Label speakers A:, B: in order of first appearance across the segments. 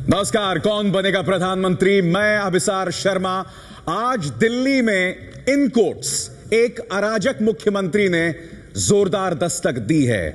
A: नमस्कार। कौन बनेगा प्रधानमंत्री? मैं अभिसार शर्मा। आज दिल्ली में इन कोट्स एक अराजक मुख्यमंत्री ने जोरदार दस्तक दी है।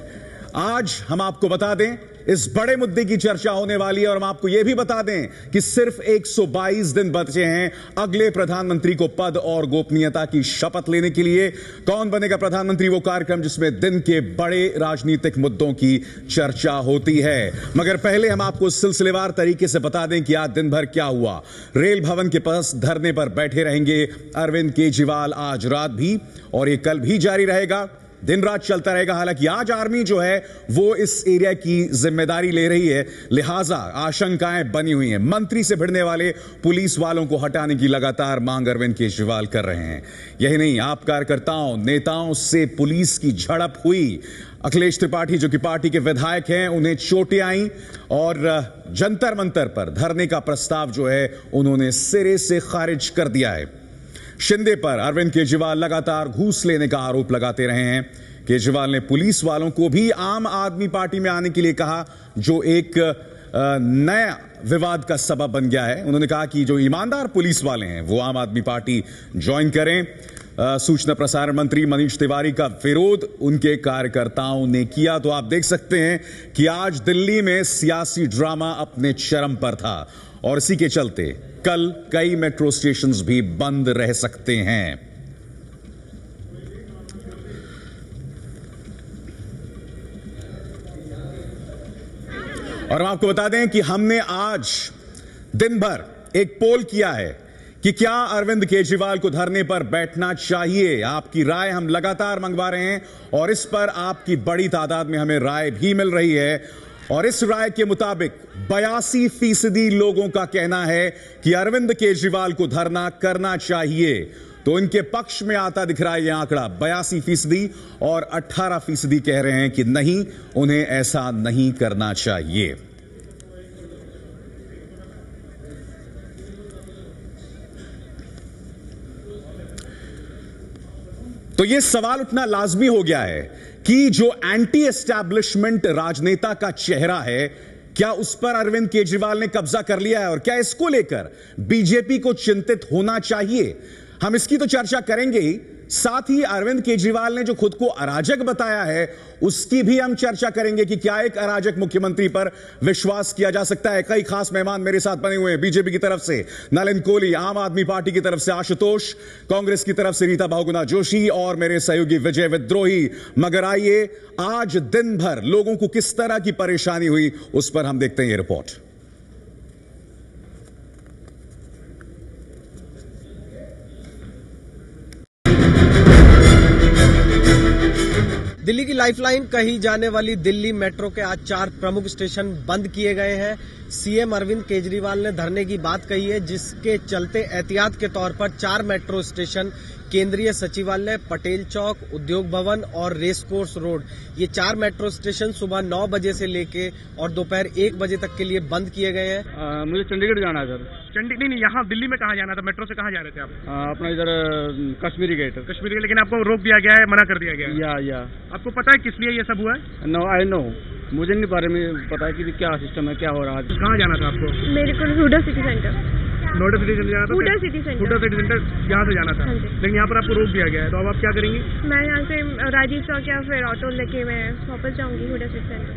A: आज हम आपको बता दें, इस बड़े मुद्दे की चर्चा होने वाली है और हम आपको यह भी बता दें कि सिर्फ 122 दिन बचे हैं अगले प्रधानमंत्री को पद और गोपनीयता की शपथ लेने के लिए। कौन बनेगा प्रधानमंत्री, वो कार्यक्रम जिसमें दिन के बड़े राजनीतिक मुद्दों की चर्चा होती है। मगर पहले हम आपको सिलसिलेवार तरीके से बता दें कि आज दिन भर क्या हुआ। रेल भवन के पास धरने पर बैठे रहेंगे अरविंद केजरीवाल आज रात भी, और ये कल भी जारी रहेगा, दिन रात चलता रहेगा। हालांकि आज आर्मी जो है वो इस एरिया की जिम्मेदारी ले रही है, लिहाजा आशंकाएं बनी हुई हैं। मंत्री से भिड़ने वाले पुलिस वालों को हटाने की लगातार मांग अरविंद केजरीवाल कर रहे हैं। यही नहीं, आप कार्यकर्ताओं नेताओं से पुलिस की झड़प हुई। अखिलेश त्रिपाठी जो कि पार्टी के विधायक हैं, उन्हें चोटें आईं और जंतर मंतर पर धरने का प्रस्ताव जो है उन्होंने सिरे से खारिज कर दिया है। शिंदे पर अरविंद केजरीवाल लगातार घूस लेने का आरोप लगाते रहे हैं। केजरीवाल ने पुलिस वालों को भी आम आदमी पार्टी में आने के लिए कहा, जो एक नया विवाद का सबब बन गया है। उन्होंने कहा कि जो ईमानदार पुलिस वाले हैं वो आम आदमी पार्टी ज्वाइन करें। सूचना प्रसारण मंत्री मनीष तिवारी का विरोध उनके कार्यकर्ताओं ने किया। तो आप देख सकते हैं कि आज दिल्ली में सियासी ड्रामा अपने चरम पर था और इसी के चलते कल कई मेट्रो स्टेशंस भी बंद रह सकते हैं। और हम आपको बता दें कि हमने आज दिन भर एक पोल किया है कि क्या अरविंद केजरीवाल को धरने पर बैठना चाहिए। आपकी राय हम लगातार मंगवा रहे हैं और इस पर आपकी बड़ी तादाद में हमें राय भी मिल रही है। और इस राय के मुताबिक 82% लोगों का कहना है कि अरविंद केजरीवाल को धरना करना चाहिए। तो इनके पक्ष में आता दिख रहा है यह आंकड़ा 82% और 18% कह रहे हैं कि नहीं, उन्हें ऐसा नहीं करना चाहिए। तो यह सवाल उठना लाजमी हो गया है कि जो एंटी एस्टैब्लिशमेंट राजनेता का चेहरा है, क्या उस पर अरविंद केजरीवाल ने कब्जा कर लिया है और क्या इसको लेकर बीजेपी को चिंतित होना चाहिए। हम इसकी तो चर्चा करेंगे ही, साथ ही अरविंद केजरीवाल ने जो खुद को अराजक बताया है उसकी भी हम चर्चा करेंगे कि क्या एक अराजक मुख्यमंत्री पर विश्वास किया जा सकता है। कई खास मेहमान मेरे साथ बने हुए हैं। बीजेपी की तरफ से नलिन कोहली, आम आदमी पार्टी की तरफ से आशुतोष, कांग्रेस की तरफ से रीता बहुगुणा जोशी और मेरे सहयोगी विजय विद्रोही। मगर आइए, आज दिन भर लोगों को किस तरह की परेशानी हुई उस पर हम देखते हैं ये रिपोर्ट।
B: दिल्ली की लाइफलाइन कही जाने वाली दिल्ली मेट्रो के आज 4 प्रमुख स्टेशन बंद किए गए हैं। सीएम अरविंद केजरीवाल ने धरने की बात कही है, जिसके चलते एहतियात के तौर पर 4 मेट्रो स्टेशन, केंद्रीय सचिवालय, पटेल चौक, उद्योग भवन और रेस कोर्स रोड, ये 4 मेट्रो स्टेशन सुबह 9 बजे से लेके और दोपहर 1 बजे तक के लिए बंद किए गए हैं।
C: मुझे चंडीगढ़ जाना है सर।
D: चंडीगढ़ नहीं, यहाँ दिल्ली में कहाँ जाना था? मेट्रो से कहाँ जा रहे थे आप?
C: अपना इधर कश्मीरी गेट।
D: कश्मीरी गेट, लेकिन आपको रोक दिया गया है, मना कर दिया गया है।
C: या
D: आपको पता है किस लिए ये सब हुआ है?
C: नो, आई नो, मुझे नहीं बारे में पता है कि क्या सिस्टम है, क्या हो रहा है।
D: कहाँ जाना था आपको?
E: मेरे को Huda city centre.
D: Noida city centre जाना था?
E: हुडा सिटी सेंटर
D: यहाँ से जाना था, लेकिन यहाँ पर आपको रोक दिया गया है। तो अब आप क्या करेंगी?
E: मैं यहाँ से राजीव चौक या फिर ऑटो लेके मैं वापस जाऊंगी हुडा सिटी सेंटर।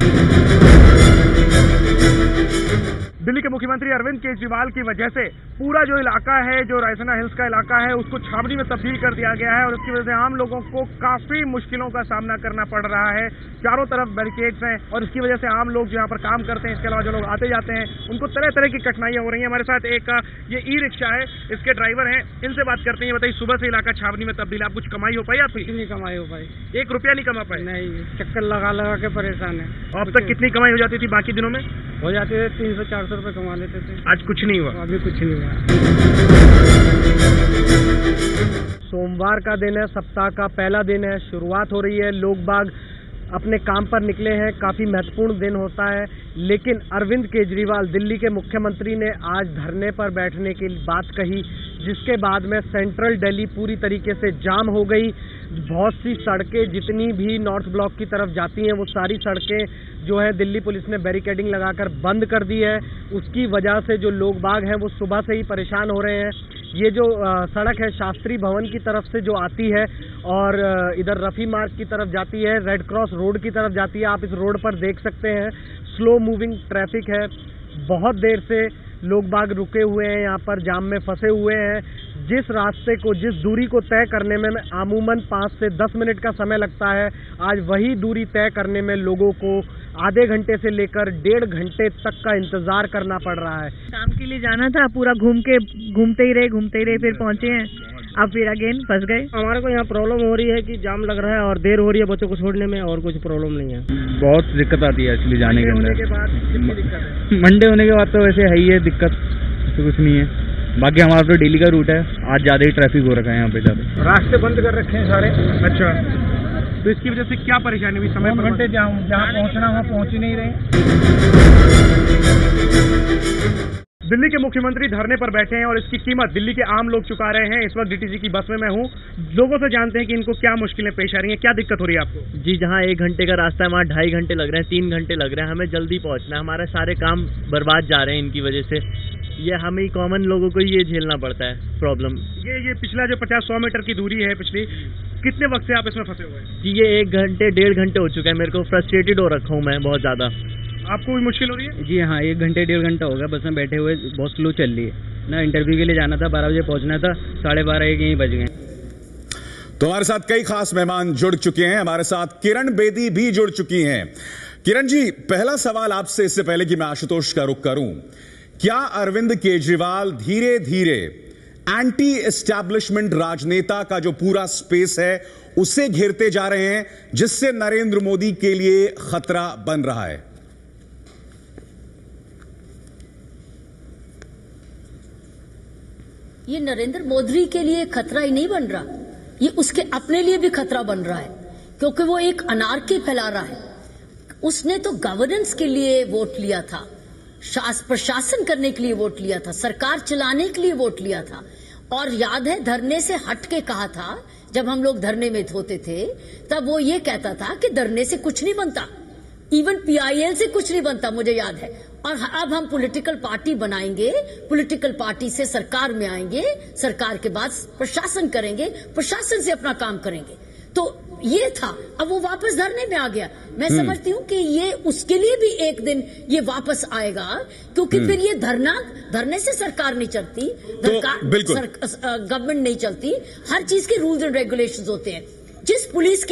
D: दिल्ली के मुख्यमंत्री अरविंद केजरीवाल की वजह से पूरा जो इलाका है, जो रायसीना हिल्स का इलाका है, उसको छावनी में तब्दील कर दिया गया है और उसकी वजह से आम लोगों को काफी मुश्किलों का सामना करना पड़ रहा है। चारों तरफ बैरिकेड्स हैं और इसकी वजह से आम लोग जो यहाँ पर काम करते हैं, इसके अलावा जो लोग आते जाते हैं, उनको तरह तरह की कठिनाइयां हो रही हैं। हमारे साथ एक ये ई रिक्शा है, इसके ड्राइवर हैं, इनसे बात करते हैं। बताइए, सुबह से इलाका छावनी में तब्दील, आप कुछ कमाई हो पाई? आपकी
C: कितनी कमाई हो पाई?
D: 1 रुपया नहीं कमा पाए?
C: नहीं, चक्कर लगा लगा के परेशान है।
D: अब तक कितनी कमाई हो जाती थी बाकी दिनों में?
C: हो जाते थे 300-400 रुपए कमा लेते थे।
D: आज कुछ नहीं हुआ?
C: अभी कुछ नहीं हुआ।
B: सोमवार का दिन है, सप्ताह का पहला दिन है, शुरुआत हो रही है। लोग बाग अपने काम पर निकले हैं, काफी महत्वपूर्ण दिन होता है। लेकिन अरविंद केजरीवाल, दिल्ली के मुख्यमंत्री, ने आज धरने पर बैठने की बात कही, जिसके बाद में सेंट्रल दिल्ली पूरी तरीके से जाम हो गई। बहुत सी सड़कें जितनी भी नॉर्थ ब्लॉक की तरफ जाती हैं वो सारी सड़कें जो है दिल्ली पुलिस ने बैरिकेडिंग लगाकर बंद कर दी है। उसकी वजह से जो लोग बाग हैं वो सुबह से ही परेशान हो रहे हैं। ये जो सड़क है शास्त्री भवन की तरफ से जो आती है और इधर रफी मार्ग की तरफ जाती है, रेड क्रॉस रोड की तरफ जाती है। आप इस रोड पर देख सकते हैं स्लो मूविंग ट्रैफिक है। बहुत देर से लोग बाग रुके हुए हैं, यहाँ पर जाम में फंसे हुए हैं। जिस रास्ते को, जिस दूरी को तय करने में अमूमन 5 से 10 मिनट का समय लगता है, आज वही दूरी तय करने में लोगों को आधे घंटे से लेकर 1.5 घंटे तक का इंतजार करना पड़ रहा है।
F: काम के लिए जाना था, पूरा घूमते ही रहे फिर पहुंचे हैं, अब फिर अगेन फंस गए।
C: हमारे को यहाँ प्रॉब्लम हो रही है कि जाम लग रहा है और देर हो रही है बच्चों को छोड़ने में, और कुछ प्रॉब्लम नहीं है। बहुत दिक्कत आती है एक्चुअली जाने के अंदर। मंडे होने के बाद तो वैसे है ही है दिक्कत, तो कुछ नहीं है। बाकी हमारा तो डेली का रूट है, आज ज्यादा ही ट्रैफिक हो रखा है यहाँ पे ज्यादा।
D: रास्ते बंद कर रखे हैं सारे। अच्छा, तो इसकी वजह से क्या परेशानी हुई? समय पर घंटे जहाँ पहुँचना वहाँ पहुँच ही नहीं रहे। दिल्ली के मुख्यमंत्री धरने पर बैठे हैं और इसकी कीमत दिल्ली के आम लोग चुका रहे हैं। इस वक्त डीटीसी की बस में मैं हूँ, लोगों से जानते हैं कि इनको क्या मुश्किलें पेश आ रही हैं, क्या दिक्कत हो रही है आपको?
G: जी, जहाँ 1 घंटे का रास्ता है वहाँ 2.5 घंटे लग रहे हैं, 3 घंटे लग रहे हैं। हमें जल्दी पहुँचना है, हमारे सारे काम बर्बाद जा रहे हैं इनकी वजह से। ये हमें कॉमन लोगों को ये झेलना पड़ता है प्रॉब्लम।
D: ये पिछला जो 50-100 मीटर की दूरी है पिछली, कितने वक्त से आप इसमें फंसे हुए हैं?
G: जी, ये 1 घंटे 1.5 घंटे हो चुका है। मेरे को फ्रस्ट्रेटेड हो रखा हूँ मैं बहुत ज्यादा।
D: आपको भी मुश्किल हो रही है?
C: जी हाँ, 1 घंटे 1.5 घंटा हो गया बस में बैठे हुए, बहुत स्लो चल रही है ना। इंटरव्यू के लिए जाना था, 12 बजे पहुंचना था, 12:30 यहीं बज गए।
A: तो हमारे साथ कई खास मेहमान जुड़ चुके हैं। हमारे साथ किरण बेदी भी जुड़ चुकी हैं। किरण जी, पहला सवाल आपसे, इससे पहले कि मैं आशुतोष का रुख करूं, क्या अरविंद केजरीवाल धीरे धीरे एंटी एस्टैब्लिशमेंट राजनेता का जो पूरा स्पेस है उसे घेरते जा रहे हैं, जिससे नरेंद्र मोदी के लिए खतरा बन रहा है?
H: ये नरेंद्र मोदी के लिए खतरा ही नहीं बन रहा, ये उसके अपने लिए भी खतरा बन रहा है, क्योंकि वो एक अनार्की फैला रहा है। उसने तो गवर्नेंस के लिए वोट लिया था, प्रशासन करने के लिए वोट लिया था, सरकार चलाने के लिए वोट लिया था। और याद है, धरने से हट के कहा था, जब हम लोग धरने में होते थे तब वो ये कहता था कि धरने से कुछ नहीं बनता, इवन PIL से कुछ नहीं बनता, मुझे याद है। और अब हम पॉलिटिकल पार्टी बनाएंगे, पॉलिटिकल पार्टी से सरकार में आएंगे, सरकार के बाद प्रशासन करेंगे, प्रशासन से अपना काम करेंगे। तो ये था, अब वो वापस धरने में आ गया। मैं समझती हूँ कि ये उसके लिए भी एक दिन ये वापस आएगा, क्योंकि फिर ये धरने से सरकार नहीं चलती, गवर्नमेंट नहीं चलती। हर चीज के रूल्स एंड रेगुलेशंस होते हैं। जिस पुलिस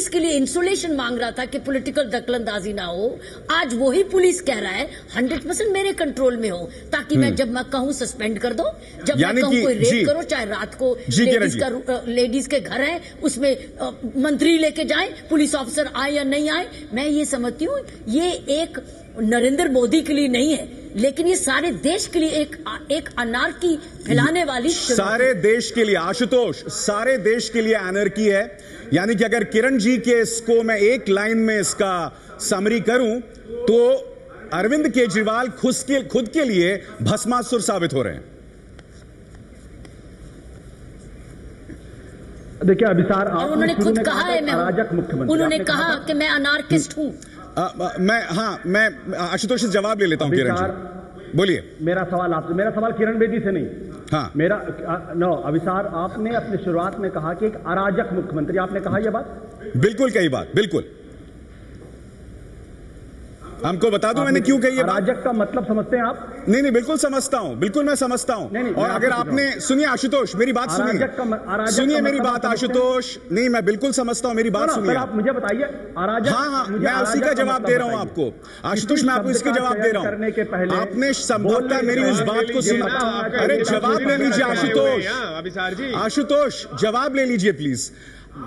H: के लिए इंसुलेशन मांग रहा था कि पॉलिटिकल दखलंदाजी ना हो, आज वही पुलिस कह रहा है 100% मेरे कंट्रोल में हो, ताकि मैं जब मैं कहूं सस्पेंड कर दो, जब मैं कहूं कोई रेप करो, चाहे रात को लेडीज के घर है उसमें मंत्री लेके जाए, पुलिस ऑफिसर आए या नहीं आए। मैं ये समझती हूँ ये एक नरेंद्र मोदी के लिए नहीं है, लेकिन ये सारे देश के लिए एक अनार्की फैलाने वाली,
A: सारे देश के लिए, आशुतोष, सारे देश के लिए अनार्की है। यानी कि अगर किरण जी के इसको मैं एक लाइन में इसका समरी करूं तो अरविंद केजरीवाल खुद के लिए भस्मासुर साबित हो रहे हैं।
C: देखिए अभिसार,
H: उन्होंने खुद कहा है, उन्होंने कहा कि मैं अनार्किस्ट हूं।
A: मैं आशुतोष से जवाब ले लेता हूं। किरण जी बोलिए।
C: मेरा सवाल किरण बेदी से नहीं।
A: हाँ,
C: अभिसार, आपने अपनी शुरुआत में कहा कि एक अराजक मुख्यमंत्री, आपने कहा यह बात?
A: बिल्कुल कही बात, बिल्कुल। हमको बता दो मैंने क्यों कही है।
C: अराजक का मतलब समझते हैं आप?
A: नहीं, बिल्कुल समझता हूं, बिल्कुल मैं समझता हूं। और अगर आपने सुनिए आशुतोष, मेरी बात सुनिए मेरी बात आशुतोष। नहीं, मैं बिल्कुल समझता हूं, मेरी बात सुनिए।
C: आप मुझे बताइए अराजक।
A: हाँ, मैं उसी का जवाब दे रहा हूं आपको आशुतोष, मैं आपको इसके जवाब दे रहा हूं। आपने संभवतः मेरी उस बात को सुना। अरे जवाब ले लीजिए आशुतोष, जवाब ले लीजिए प्लीज।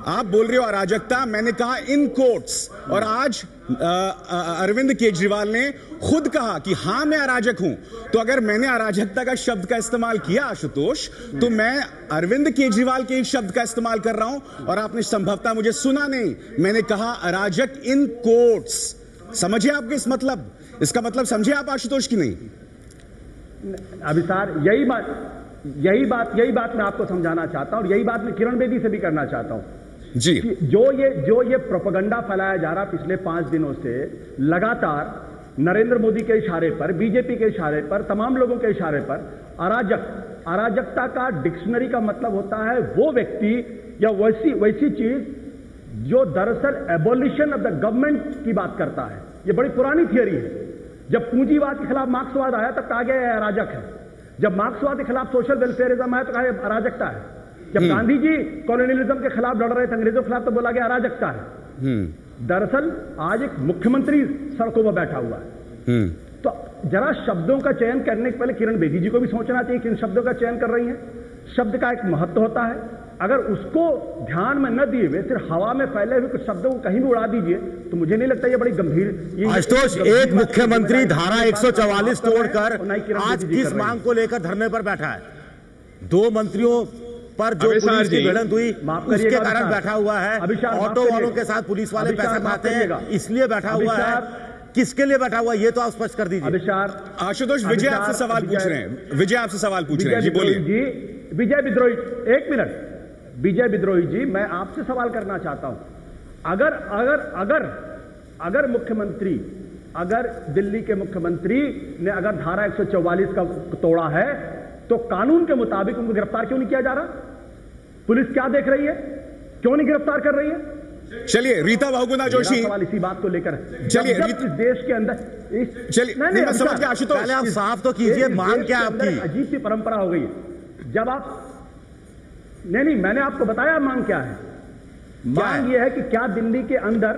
A: आप बोल रहे हो अराजकता, मैंने कहा इन कोर्ट्स। और आज अरविंद केजरीवाल ने खुद कहा कि हां मैं अराजक हूं। तो अगर मैंने अराजकता का शब्द का इस्तेमाल किया आशुतोष, तो मैं अरविंद केजरीवाल के एक शब्द का इस्तेमाल कर रहा हूं और आपने संभवतः मुझे सुना नहीं। मैंने कहा अराजक इन कोर्ट्स। समझिए आपके इस मतलब, इसका मतलब समझे आप आशुतोष की नहीं?
C: अभिसार, यही बात
I: यही बात मैं आपको समझाना चाहता हूं और यही बात मैं किरण बेदी से भी करना चाहता हूं
A: जी।
I: जो ये प्रोपेगेंडा फैलाया जा रहा पिछले 5 दिनों से लगातार नरेंद्र मोदी के इशारे पर, बीजेपी के इशारे पर, तमाम लोगों के इशारे पर, अराजकता का डिक्शनरी का मतलब होता है वो व्यक्ति या वैसी चीज जो दरअसल एबोलिशन ऑफ द गवर्नमेंट की बात करता है। ये बड़ी पुरानी थियरी है। जब पूंजीवाद के खिलाफ मार्क्सवाद आया तब कहा गया अराजक है। जब मार्क्सवाद के खिलाफ सोशल वेलफेयरिज्म आया तो कहा अराजकता है। जब गांधी जी कॉलोनियलिज्म के खिलाफ लड़ रहे थे अंग्रेजों के खिलाफ तो बोला गया अराजकता है। दरअसल आज एक मुख्यमंत्री सड़कों पर बैठा हुआ है। तो जरा शब्दों का चयन करने के पहले किरण बेदी जी को भी सोचना चाहिए किन शब्दों का चयन कर रही हैं। शब्द का एक महत्व होता है, अगर उसको ध्यान में न दिए हुए सिर्फ हवा में फैले हुए कुछ शब्दों को कहीं भी उड़ा दीजिए तो मुझे नहीं लगता ये बड़ी गंभीर।
J: आशुतोष, एक मुख्यमंत्री धारा 144 तोड़कर आज किस मांग को लेकर धरने पर बैठा है? 2 मंत्रियों पर जो पुलिस की भिड़ंत हुई उसके कारण बैठा हुआ है। ऑटो वालों के साथ पुलिस वाले पैसे खाते हैं इसलिए बैठा हुआ है। किसके लिए बैठा हुआ ये तो आप स्पष्ट कर दीजिए।
A: आशुतोष, विजय आपसे सवाल पूछ रहे हैं। विजय आपसे सवाल पूछ रहे हैं जी, बोलिए।
I: विजय विद्रोही, एक मिनट। विजय विद्रोही जी, मैं आपसे सवाल करना चाहता हूं। अगर मुख्यमंत्री, अगर दिल्ली के मुख्यमंत्री ने अगर धारा 144 का तोड़ा है तो कानून के मुताबिक उनको गिरफ्तार क्यों नहीं किया जा रहा? पुलिस क्या देख रही है? क्यों नहीं गिरफ्तार कर रही है?
A: चलिए रीता बहुगुणा जोशी,
I: सवाल इसी बात को लेकर।
A: चलिए
I: इस देश के अंदर
A: चलिए नहीं, मैं समझ गया आशुतोष,
J: आप साफ तो कीजिए मांग क्या आपकी?
I: अजीब सी परंपरा हो गई है। जब आप नहीं, मैंने आपको बताया मांग क्या है। मांग यह है कि क्या दिल्ली के अंदर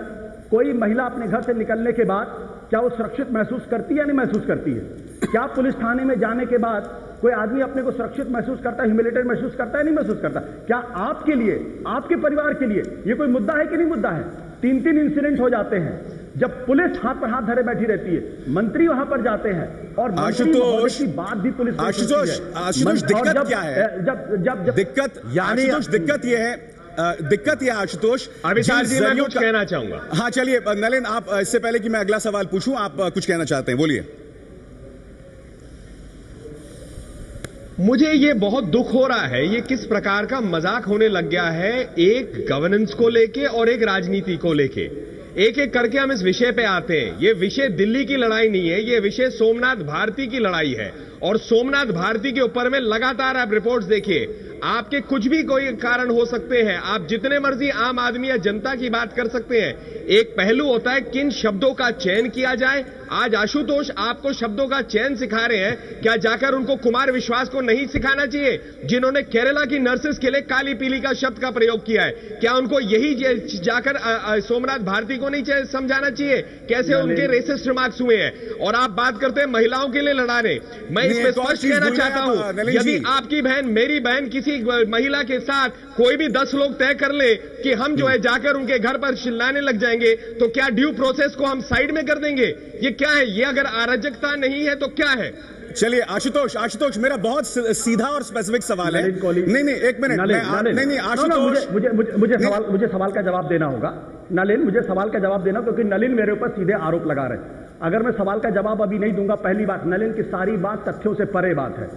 I: कोई महिला अपने घर से निकलने के बाद क्या वो सुरक्षित महसूस करती है या नहीं महसूस करती है? क्या पुलिस थाने में जाने के बाद कोई आदमी अपने को सुरक्षित महसूस करता है, ह्यूमिलेटेड महसूस करता है, नहीं महसूस करता? क्या आपके लिए, आपके परिवार के लिए ये कोई मुद्दा है कि नहीं मुद्दा है? 3 इंसिडेंट हो जाते हैं जब पुलिस हाथ पर हाथ धरे बैठी रहती है, मंत्री वहां पर जाते हैं और
A: आशुतोष
I: की बात भी पुलिस
A: आशुतोष दिक्कत क्या है?
I: जब
A: दिक्कत यानी दिक्कत यह है, दिक्कत यह आशुतोष,
K: अभिसार जी मैं कुछ कहना चाहूंगा।
A: हाँ चलिए नलिन, आप इससे पहले कि मैं अगला सवाल पूछूं, आप कुछ कहना चाहते हैं, बोलिए।
K: मुझे ये बहुत दुख हो रहा है, ये किस प्रकार का मजाक होने लग गया है एक गवर्नेंस को लेके और एक राजनीति को लेके। एक एक करके हम इस विषय पे आते हैं। ये विषय दिल्ली की लड़ाई नहीं है, ये विषय सोमनाथ भारती की लड़ाई है। और सोमनाथ भारती के ऊपर में लगातार आप रिपोर्ट्स देखिए, आपके कुछ भी कोई कारण हो सकते हैं, आप जितने मर्जी आम आदमी या जनता की बात कर सकते हैं। एक पहलू होता है किन शब्दों का चयन किया जाए। आज आशुतोष आपको शब्दों का चयन सिखा रहे हैं, क्या जाकर उनको कुमार विश्वास को नहीं सिखाना चाहिए जिन्होंने केरला की नर्सेस के लिए काली पीली का शब्द का प्रयोग किया है? क्या उनको यही जाकर सोमनाथ भारती को नहीं समझाना चाहिए कैसे उनके रेसिस्ट रिमार्क्स हुए हैं? और आप बात करते हैं महिलाओं के लिए लड़ा रहे। मैं इसमें स्पष्ट कहना चाहता हूं, यदि आपकी बहन, मेरी बहन किसी महिला के साथ कोई भी 10 लोग तय कर ले कि हम जो है जाकर उनके घर पर चिल्लाने लग जाएंगे तो क्या ड्यू प्रोसेस को हम साइड में कर देंगे? ये क्या है? ये अगर अराजकता नहीं है तो क्या है?
A: चलिए आशुतोष मेरा बहुत सीधा और स्पेसिफिक सवाल है। नहीं एक मिनट, नहीं आशुतोष,
I: मुझे सवाल का जवाब देना होगा। नलिन, मुझे सवाल का जवाब देना, क्योंकि नलिन मेरे ऊपर सीधे आरोप लगा रहे। अगर मैं सवाल का जवाब अभी नहीं दूंगा, पहली बात, नलिन की सारी बात तथ्यों से परे बात है।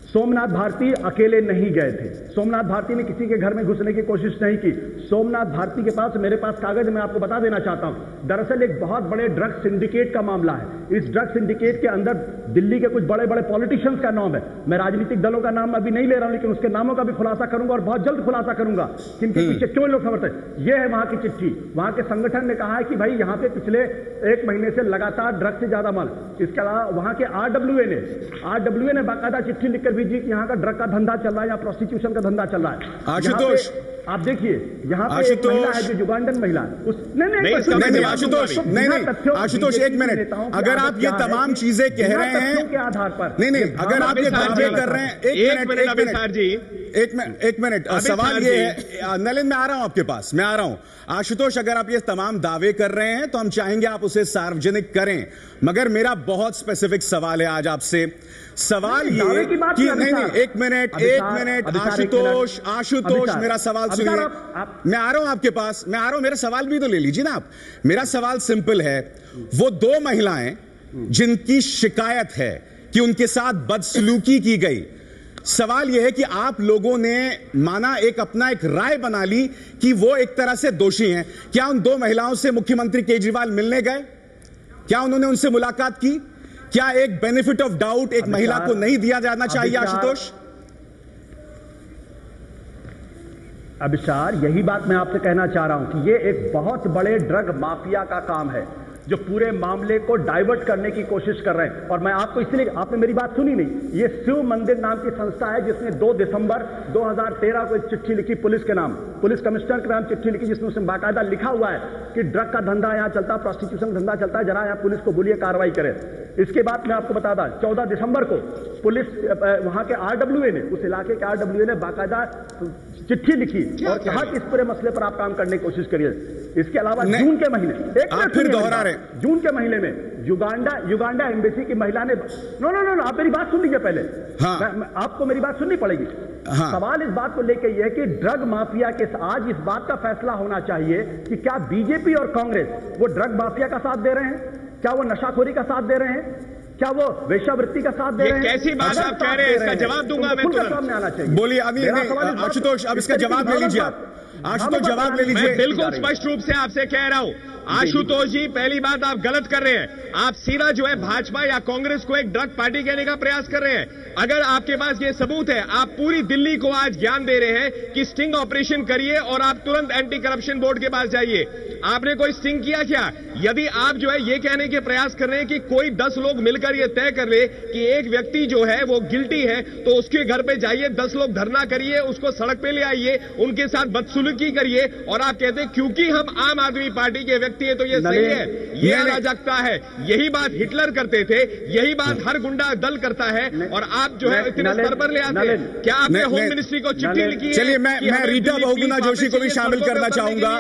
I: सोमनाथ भारती अकेले नहीं गए थे। सोमनाथ भारती ने किसी के घर में घुसने की कोशिश नहीं की। सोमनाथ भारती के पास, मेरे पास कागज, मैं आपको बता देना चाहता हूं, दरअसल एक बहुत बड़े ड्रग सिंडिकेट का मामला है। इस ड्रग सिंडिकेट के अंदर दिल्ली के कुछ बड़े बड़े पॉलिटिशियंस का नाम है। मैं राजनीतिक दलों का नाम अभी नहीं ले रहा हूं, लेकिन उसके नामों का भी खुलासा करूंगा और बहुत जल्द खुलासा करूंगा किनके पीछे क्यों लोग समर्थन। यह है वहां की चिट्ठी। वहां के संगठन ने कहा है कि भाई यहां पे पिछले 1 महीने से लगातार ड्रग से ज्यादा माल। इसके अलावा वहां के आरडब्ल्यूए ने बाकायदा चिट्ठी लिखकर भेजी कि यहां का ड्रग का धंधा चल रहा है या प्रोस्टिट्यूशन का धंधा चल रहा है।
A: आशुतोष,
I: आप देखिए यहाँ पे एक महिला है जो युगांडन महिला है,
A: आशुतोष एक मिनट, अगर आप ये तमाम चीजें कह रहे हैं
I: के आधार पर,
A: नहीं अगर आप ये दावे कर रहे हैं, एक मिनट, सवाल ये है, नलिन मैं आ रहा हूं आपके पास, मैं आ रहा हूं। आशुतोष, अगर आप ये तमाम दावे कर रहे हैं तो हम चाहेंगे आप उसे सार्वजनिक करें, मगर मेरा बहुत स्पेसिफिक सवाल है आज आपसे। सवाल ये कि नहीं एक मिनट आशुतोष मेरा सवाल सुनिए। मैं आ रहा हूं आपके पास, मैं आ रहा हूं, मेरा सवाल भी तो ले लीजिए ना आप। मेरा सवाल सिंपल है, वो 2 महिलाएं जिनकी शिकायत है कि उनके साथ बदसलूकी की गई, सवाल यह है कि आप लोगों ने माना एक अपना एक राय बना ली कि वो एक तरह से दोषी हैं। क्या उन 2 महिलाओं से मुख्यमंत्री केजरीवाल मिलने गए? क्या उन्होंने उनसे मुलाकात की? क्या एक बेनिफिट ऑफ डाउट एक महिला को नहीं दिया जाना चाहिए आशुतोष?
I: अभिसार, यही बात मैं आपसे कहना चाह रहा हूं कि ये एक बहुत बड़े ड्रग माफिया का काम है जो पूरे मामले को डाइवर्ट करने की कोशिश कर रहे हैं। और मैं आपको इसलिए, आपने मेरी बात सुनी नहीं, ये शिव मंदिर नाम की संस्था है जिसने 2 दिसंबर 2013 को एक चिट्ठी लिखी पुलिस के नाम, पुलिस कमिश्नर के नाम चिट्ठी लिखी, जिसमें उसमें बाकायदा लिखा हुआ है कि ड्रग का धंधा यहाँ चलता है, प्रोस्टिट्यूशन का धंधा चलता है, जरा यहाँ पुलिस को बोलिए कार्रवाई करे। इसके बाद मैं आपको बता दूं, 14 दिसंबर को पुलिस वहां के RWA ने, उस इलाके के RWA ने बाकायदा चिट्ठी लिखी और कहा कि इस पूरे मसले पर आप काम करने की कोशिश करिए। इसके अलावा जून के महीने,
A: आप फिर दोहरा रहे,
I: जून के महीने में युगांडा एम्बेसी की महिला ने, नो, आप मेरी बात सुन लीजिए पहले। हाँ। आपको मेरी बात सुननी पड़ेगी। हाँ। सवाल इस बात को लेकर यह है कि ड्रग माफिया के आज इस बात का फैसला होना चाहिए कि क्या बीजेपी और कांग्रेस वो ड्रग माफिया का साथ दे रहे हैं? क्या वो नशाखोरी का साथ दे रहे हैं? क्या वो वेश्यावृत्ति का साथ दे रहे हैं?
K: कैसी बात आप कह रहे हैं? इसका जवाब दूंगा मैं तुरंत।
I: सामने आना चाहिए।
A: बोलिए आशुतोष, अब इसका जवाब ले लीजिए आप। आशुतोष जवाब ले लीजिए।
K: बिल्कुल स्पष्ट रूप से आपसे कह रहा हूं आशुतोष जी, पहली बात आप गलत कर रहे हैं। आप सीधा जो है भाजपा या कांग्रेस को एक ड्रग पार्टी कहने का प्रयास कर रहे हैं। अगर आपके पास ये सबूत है, आप पूरी दिल्ली को आज ज्ञान दे रहे हैं कि स्टिंग ऑपरेशन करिए और आप तुरंत एंटी करप्शन बोर्ड के पास जाइए। आपने कोई स्टिंग किया क्या? यदि आप जो है ये कहने के प्रयास कर रहे हैं कि कोई 10 लोग मिलकर ये तय कर ले कि एक व्यक्ति जो है वो गिल्टी है, तो उसके घर पे जाइए, 10 लोग धरना करिए, उसको सड़क पे ले आइए, उनके साथ बदसलूकी करिए, और आप कहते हैं क्योंकि हम आम आदमी पार्टी के व्यक्ति है तो ये सही है। ये अराजकता है। यही बात हिटलर करते थे, यही बात हर गुंडा दल करता है, और आप जो है इतने स्तर पर ले आते हैं। क्या आपने होम मिनिस्ट्री को चिट्ठी लिखी है?
A: चलिए मैं रीटा बहुगुणा जोशी को भी शामिल करना चाहूंगा।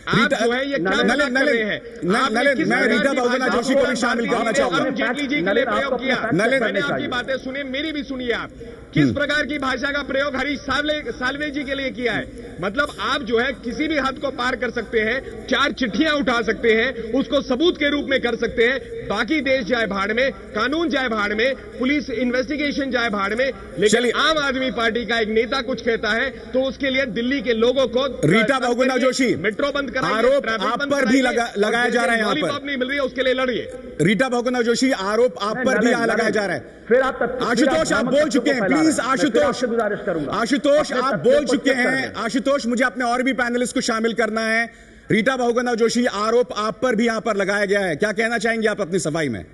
K: आप जो है ये क्या कर रहे हैं?
A: मैं रीटा बहुगुणा जोशी को भी शामिल करना चाहूंगा।
K: जेटली जी के लिए प्रयोग किया, मैंने आपकी बातें सुनी, मेरी भी सुनिए। आप किस प्रकार की भाषा का प्रयोग हरीश साल्वे जी के लिए किया है? मतलब आप जो है किसी भी हद को पार कर सकते हैं, 4 चिट्ठियां उठा सकते हैं, उसको सबूत के रूप में कर सकते हैं, बाकी देश जाए भाड़ में, कानून जाए भाड़ में, पुलिस इन्वेस्टिगेशन जाए भाड़ में, लेकिन आम आदमी पार्टी का एक नेता कुछ कहता है तो उसके लिए दिल्ली के लोगों को
A: रीटा बहुगुणा जोशी,
K: मेट्रो बंद कराइए,
A: आरोप आप पर भी लगाया जा रहा है। यहाँ पर
K: नहीं मिल रही है, उसके लिए लड़िए।
A: रीटा बहुगुणा जोशी, आरोप आप पर भी यहाँ लगाया जा रहा है।
I: फिर आप
A: आशुतोष आप बोल चुके हैं, प्लीज आशुतोष,
I: गुजारिश करूंगा।
A: आशुतोष आप बोल चुके हैं। आशुतोष, मुझे अपने और भी पैनलिस्ट को शामिल करना है। रीटा बहुगुणा जोशी, आरोप आप पर भी यहां पर लगाया गया है, क्या कहना चाहेंगे आप अपनी सफाई में?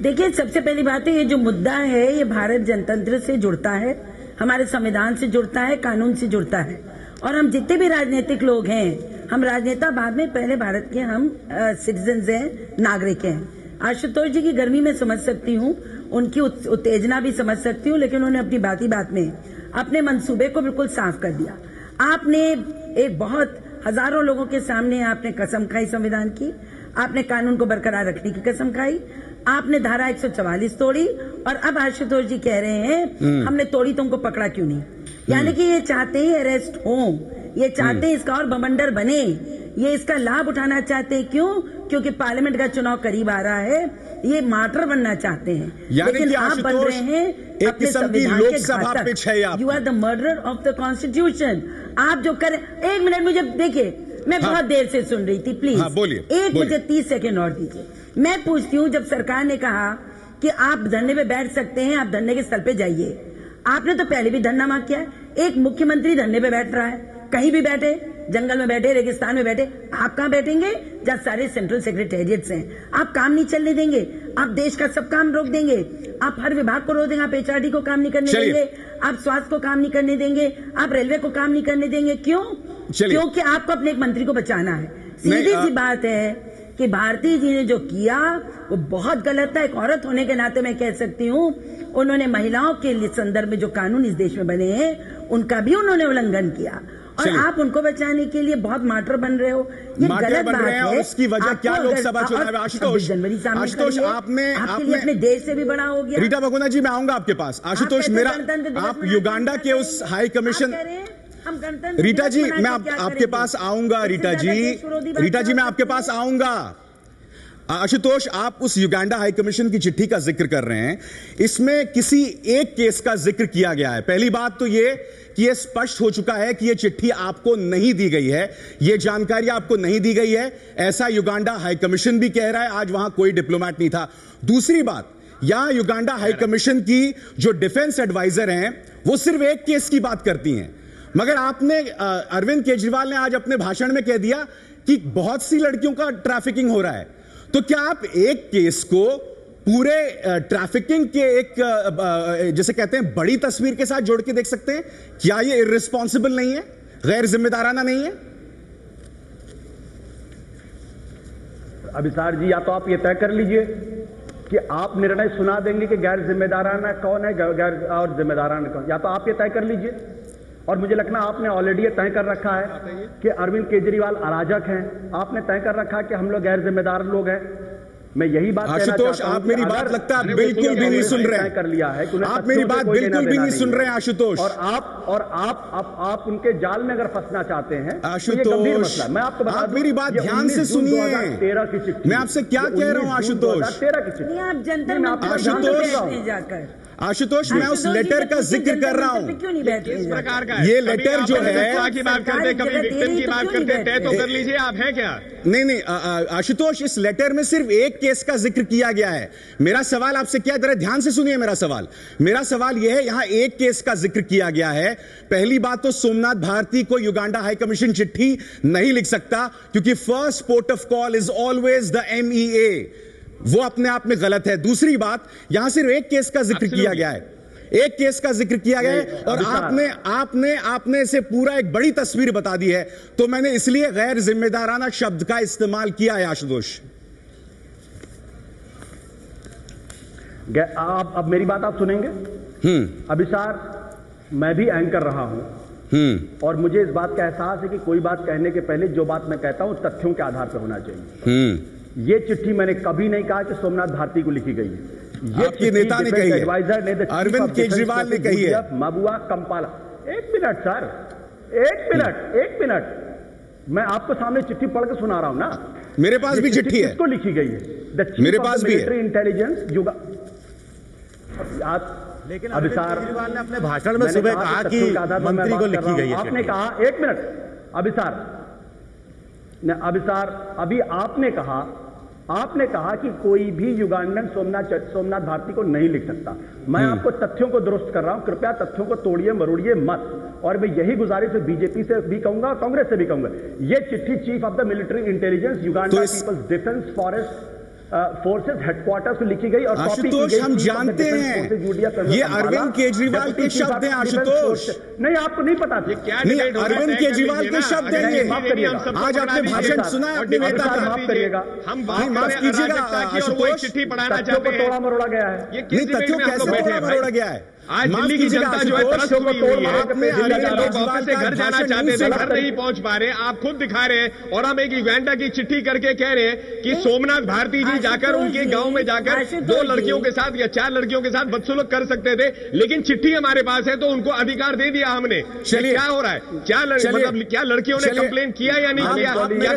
L: देखिए, सबसे पहली बात है, ये जो मुद्दा है ये भारत जनतंत्र से जुड़ता है, हमारे संविधान से जुड़ता है, कानून से जुड़ता है। और हम जितने भी राजनीतिक लोग हैं, हम राजनेता बाद में, पहले भारत के हम सिटीजन्स हैं, नागरिक हैं। आशुतोष जी की गर्मी में समझ सकती हूँ, उनकी उत्तेजना भी समझ सकती हूँ, लेकिन उन्होंने अपनी बात में अपने मंसूबे को बिल्कुल साफ कर दिया। आपने एक बहुत हजारों लोगों के सामने आपने कसम खाई संविधान की, आपने कानून को बरकरार रखने की कसम खाई, आपने धारा 144 तोड़ी, और अब आशुतोष जी कह रहे हैं हमने तोड़ी तो उनको पकड़ा क्यों नहीं। यानी कि ये चाहते हैं अरेस्ट हो, ये चाहते हैं इसका और बवंडर बने, ये इसका लाभ उठाना चाहते हैं। क्यों? क्योंकि पार्लियामेंट का चुनाव करीब आ रहा है, ये मार्टर बनना चाहते हैं। लेकिन आप बन रहे हैं अपने संविधान के घातक। You are the murderer of the constitution. आप जो करें, 1 मिनट मुझे देखिए, मैं बहुत देर से सुन रही थी, प्लीज
A: बोलिए,
L: मुझे 30 सेकेंड और दीजिए। मैं पूछती हूँ, जब सरकार ने कहा कि आप धरने पे बैठ सकते हैं, आप धरने के स्थल पे जाइए, आपने तो पहले भी धरना मांग किया है। एक मुख्यमंत्री धरने पे बैठ रहा है, कहीं भी बैठे, जंगल में बैठे, रेगिस्तान में बैठे, आप कहाँ बैठेंगे? जहाँ सारे सेंट्रल सेक्रेटेरिएट्स हैं। आप काम नहीं चलने देंगे, आप देश का सब काम रोक देंगे, आप हर विभाग को रोक देंगे, आप HRD को काम नहीं करने देंगे, आप स्वास्थ्य को काम नहीं करने देंगे, आप रेलवे को काम नहीं करने देंगे। क्यों? क्योंकि आपको अपने एक मंत्री को बचाना है। सीधी सी बात है कि भारती जी ने जो किया वो बहुत गलत है। एक औरत होने के नाते मैं कह सकती हूँ, उन्होंने महिलाओं के संदर्भ में जो कानून इस देश में बने हैं उनका भी उन्होंने उल्लंघन किया, और आप उनको बचाने के लिए बहुत मार्टर बन रहे हो। ये गलत बात है।
A: और उसकी वजह क्या लोकसभा चुनाव? आशुतोष, आपने
L: अपने देश से भी बड़ा हो गया।
A: रीटा बहुगुणा जी, मैं आऊंगा आपके पास। आशुतोष, मेरा आप युगांडा के उस हाई कमीशन, रीटा जी मैं आपके पास आऊंगा। रीटा जी मैं आपके पास आऊंगा। आशुतोष, आप उस युगांडा हाई कमीशन की चिट्ठी का जिक्र कर रहे हैं, इसमें किसी एक केस का जिक्र किया गया है। पहली बात तो यह कि यह स्पष्ट हो चुका है कि यह चिट्ठी आपको नहीं दी गई है, यह जानकारी आपको नहीं दी गई है, ऐसा युगांडा हाई कमीशन भी कह रहा है। आज वहां कोई डिप्लोमेट नहीं था। दूसरी बात, यहां युगांडा हाई कमीशन की जो डिफेंस एडवाइजर हैं वो सिर्फ एक केस की बात करती हैं, मगर आपने अरविंद केजरीवाल ने आज अपने भाषण में कह दिया कि बहुत सी लड़कियों का ट्रैफिकिंग हो रहा है। तो क्या आप एक केस को पूरे ट्रैफिकिंग के एक जैसे कहते हैं बड़ी तस्वीर के साथ जोड़ के देख सकते हैं? क्या यह इर्रिस्पॉन्सिबल नहीं है, गैर जिम्मेदाराना नहीं है?
I: अभिसार जी, या तो आप ये तय कर लीजिए कि आप निर्णय सुना देंगे कि गैर जिम्मेदाराना कौन है, गैर और जिम्मेदाराना कौन, या तो आप ये तय कर लीजिए। और मुझे लगना आपने ऑलरेडी ये तय कर रखा है कि अरविंद केजरीवाल अराजक हैं, आपने तय कर रखा है कि हम लोग गैर जिम्मेदार लोग हैं। मैं यही बात
A: आशुतोष, आप मेरी बात लगता है बिल्कुल भी नहीं सुन रहे हैं।
I: कर लिया है,
A: आप मेरी बात बिल्कुल भी नहीं सुन रहे हैं आशुतोष।
I: और आप उनके जाल में अगर फंसना चाहते हैं,
A: आशुतोष,
I: मैं आपको बता दूं,
A: मेरी बात ध्यान से सुनिए।
I: 2013 की चिट्ठी,
A: मैं आपसे क्या कह रहा हूं आशुतोष?
I: 2013 की चिट्ठी,
L: आप जंतर मंतर जाकर
A: आशुतोष, मैं उस लेटर का जिक्र कर रहा हूं।
K: किस प्रकार का
A: ये लेटर जो है
K: की बात करते, कभी विक्टिम की बात करते, तय तो कर लीजिए आप हैं क्या?
A: नहीं आशुतोष, इस लेटर में सिर्फ एक केस का जिक्र किया गया है। मेरा सवाल आपसे क्या, जरा ध्यान से सुनिए मेरा सवाल। मेरा सवाल यह है, यहां एक केस का जिक्र किया गया है। पहली बात तो सोमनाथ भारती को युगांडा हाई कमीशन चिट्ठी नहीं लिख सकता, क्योंकि first port of call is always the MEA, वो अपने आप में गलत है। दूसरी बात, यहां सिर्फ एक केस का जिक्र किया गया है, एक केस का जिक्र किया गया है, और आपने इसे पूरा एक बड़ी तस्वीर बता दी है। तो मैंने इसलिए गैर जिम्मेदाराना शब्द का इस्तेमाल किया है आशुतोष।
I: अब मेरी बात आप सुनेंगे? अभिसार, मैं भी एंकर रहा हूं, और मुझे इस बात का एहसास है कि कोई बात कहने के पहले जो बात मैं कहता हूं तथ्यों के आधार पर होना चाहिए। ये चिट्ठी मैंने कभी नहीं कहा कि सोमनाथ भारती को लिखी गई है, ये
A: आपके नेता ने कही है,
I: एडवाइजर ने,
A: अरविंद केजरीवाल ने कही है।
I: मबुआ कंपाला, एक मिनट सर, एक मिनट, मैं आपको सामने चिट्ठी पढ़ के सुना रहा हूं ना।
A: मेरे पास भी चिट्ठी है।
I: किसको लिखी गई है?
A: मेरे पास भी है।
I: इंटेलिजेंस
J: लेकिन अभिसार केजरीवाल ने अपने भाषण में सुबह कहा कि मंत्री को लिखी गई है।
I: आपने कहा, एक मिनट अभिसार, अभी आपने कहा कि कोई भी युगांडन सोमनाथ भारती को नहीं लिख सकता। मैं आपको तथ्यों को दुरुस्त कर रहा हूं, कृपया तथ्यों को तोड़िए मरोड़िए मत। और मैं यही गुजारिश बीजेपी से भी कहूंगा, कांग्रेस से भी कहूंगा, ये चिट्ठी chief of the military intelligence Uganda people's defence forest forces headquarters को लिखी गई। और
A: आशुतोष, हम जानते हैं ये अरविंद केजरीवाल के शब्द हैं आशुतोष।
I: नहीं, आपको नहीं पता था
K: क्या?
A: अरविंद केजरीवाल के शब्द हैं ये। आज आपने भाषण सुना है अपने नेता का,
I: माफ करिएगा,
K: हम
A: माफ कीजिएगा आशुतोष,
K: चिट्ठी पढ़ाना चाहते हैं,
I: तोड़ा मरोड़ा गया है।
K: ये किस
A: तथ्यों कैसे तोड़ा मरोड़ा गया है?
K: आज दिल्ली की जनता जो है त्रस्त हुई हुई है, दिल्ली के लोग ऑफिस से घर जाना चाहते थे, घर नहीं पहुंच पा रहे। आप खुद दिखा रहे हैं, और हम एक युगांडा की चिट्ठी करके कह रहे हैं कि सोमनाथ भारती जी जाकर उनके गांव में जाकर 2 लड़कियों के साथ या 4 लड़कियों के साथ बदसलूक कर सकते थे, लेकिन चिट्ठी हमारे पास है तो उनको अधिकार दे दिया हमने। क्या हो रहा है? क्या लड़कियों ने कंप्लेन किया या नहीं किया? कोर्ट ने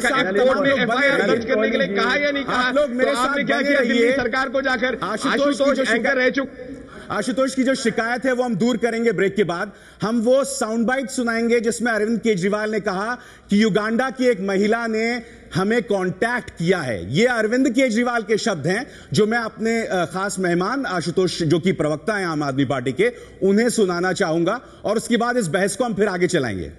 K: FIR दर्ज करने के लिए कहा या नहीं कहा? तो आपने क्या किया दिल्ली सरकार को जाकर? आशुतोष एंकर रह चुके।
A: आशुतोष की जो शिकायत है वो हम दूर करेंगे ब्रेक के बाद। हम वो साउंड बाइट सुनाएंगे जिसमें अरविंद केजरीवाल ने कहा कि युगांडा की एक महिला ने हमें कांटेक्ट किया है। ये अरविंद केजरीवाल के शब्द हैं, जो मैं अपने खास मेहमान आशुतोष, जो कि प्रवक्ता हैं आम आदमी पार्टी के, उन्हें सुनाना चाहूंगा, और उसके बाद इस बहस को हम फिर आगे चलाएंगे।